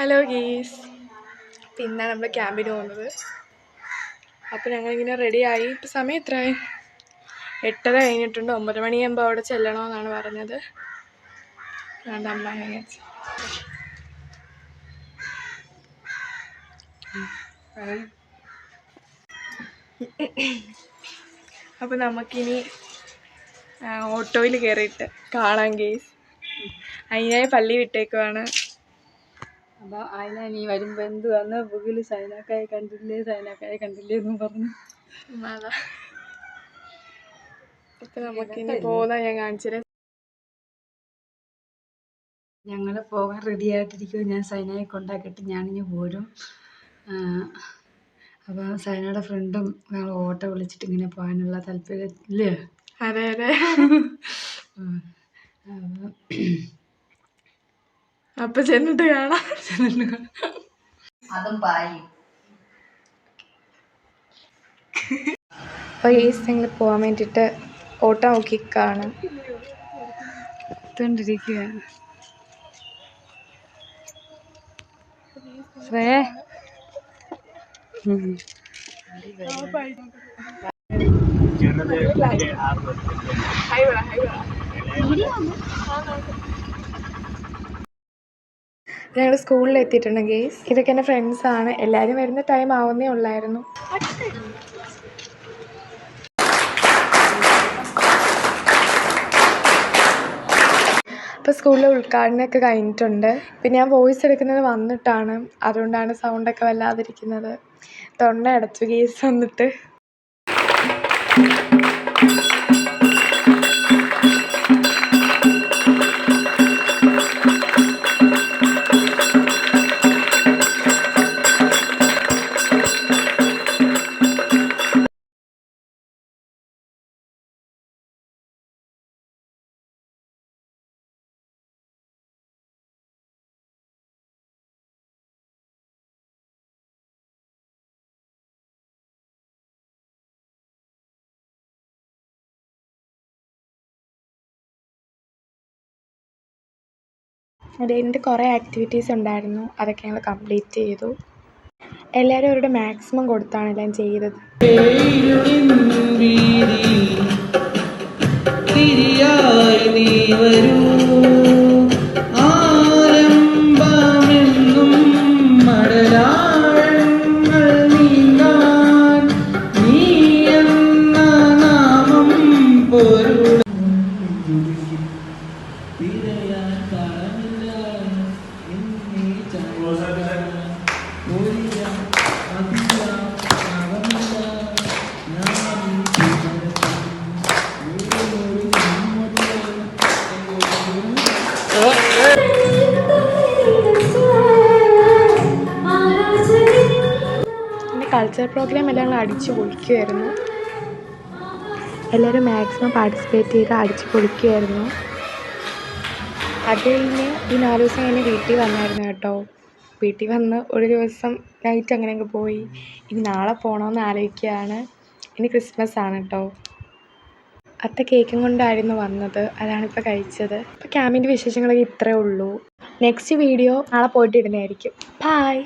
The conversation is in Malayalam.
ഹലോ ഗീസ്, പിന്നെ നമ്മൾ ക്യാമ്പിന് പോകുന്നത്. അപ്പോൾ ഞങ്ങളിങ്ങനെ റെഡിയായി. ഇപ്പോൾ സമയം എത്രയായി? 8:30 കഴിഞ്ഞിട്ടുണ്ട്. 9 മണിയാകുമ്പോൾ അവിടെ ചെല്ലണമെന്നാണ് പറഞ്ഞത്. അതുകൊണ്ട് അമ്മ അങ്ങനെ അപ്പോൾ നമുക്കിനി ഓട്ടോയിൽ കയറിയിട്ട് കാണാം ഗീസ്. അതിനായി പള്ളി വിട്ടേക്കുവാണ്. അപ്പോൾ അതിനെ നീ വരുമ്പോൾ എന്ത് വന്ന് ബുക്കിൽ സൈനാക്കായി കണ്ടില്ലേ എന്നും പറഞ്ഞു. അതാ അപ്പം നമുക്കിനി പോകുന്ന ഞാൻ കാണിച്ചത്. ഞങ്ങൾ പോകാൻ റെഡി ആയിട്ടിരിക്കും. ഞാൻ സൈനയെ കൊണ്ടാക്കിയിട്ട് ഞാനിങ്ങ് പോരും. അപ്പോൾ സൈനയുടെ ഫ്രണ്ടും ഞങ്ങൾ ഓട്ടോ വിളിച്ചിട്ട് ഇങ്ങനെ പോകാനുള്ള താല്പര്യമില്ലേ? അതെ അതെ. അപ്പം ചെന്നിട്ട് കാണാം. അതും പായും. അപ്പോൾ ഈ ഞങ്ങൾ പോകാൻ വേണ്ടിയിട്ട് ഓട്ടോ നോക്കി കാണാം. ണ്ടിരിക്കുക ഞങ്ങൾ സ്കൂളിൽ എത്തിയിട്ടുണ്ട് ഗേസ്. ഇതൊക്കെ എൻ്റെ ഫ്രണ്ട്സാണ്. എല്ലാവരും വരുന്ന ടൈം ആവുന്നേ ഉള്ളായിരുന്നു. അപ്പോൾ സ്കൂളിലെ ഉദ്ഘാടനമൊക്കെ കഴിഞ്ഞിട്ടുണ്ട്. പിന്നെ ഞാൻ വോയിസ് എടുക്കുന്നത് വന്നിട്ടാണ്, അതുകൊണ്ടാണ് സൗണ്ടൊക്കെ വല്ലാതിരിക്കുന്നത്. തൊണ്ട അടച്ചു ഗേസ് വന്നിട്ട്. അതിൻ്റെ കുറേ ആക്ടിവിറ്റീസ് ഉണ്ടായിരുന്നു. അതൊക്കെ ഞങ്ങൾ കംപ്ലീറ്റ് ചെയ്തു. എല്ലാവരും അവരുടെ മാക്സിമം കൊടുത്താണ് എല്ലാം ചെയ്തത്. കൾച്ചറൽ പ്രോഗ്രാം എല്ലാം അടിച്ചു പൊളിക്കുമായിരുന്നു. എല്ലാവരും മാക്സിമം പാർട്ടിസിപ്പേറ്റ് ചെയ്ത് അടിച്ചു പൊളിക്കുമായിരുന്നു. അത് കഴിഞ്ഞ് ഈ 4 ദിവസം കഴിഞ്ഞ് വീട്ടിൽ വന്നായിരുന്നു കേട്ടോ. വീട്ടിൽ വന്ന് ഒരു ദിവസം നൈറ്റ് അങ്ങനെയൊക്കെ പോയി. ഇനി നാളെ പോകണമെന്ന് ആലോചിക്കുകയാണ്. ഇനി ക്രിസ്മസ് ആണ് കേട്ടോ. അത്ത കേക്കും കൊണ്ടായിരുന്നു വന്നത്, അതാണിപ്പോൾ കഴിച്ചത്. ഇപ്പോൾ ക്യാമ്പിൻ്റെ വിശേഷങ്ങളൊക്കെ ഇത്രയേ ഉള്ളൂ. നെക്സ്റ്റ് വീഡിയോ നാളെ പോയിട്ട് ഇടുന്നതായിരിക്കും. ബൈ.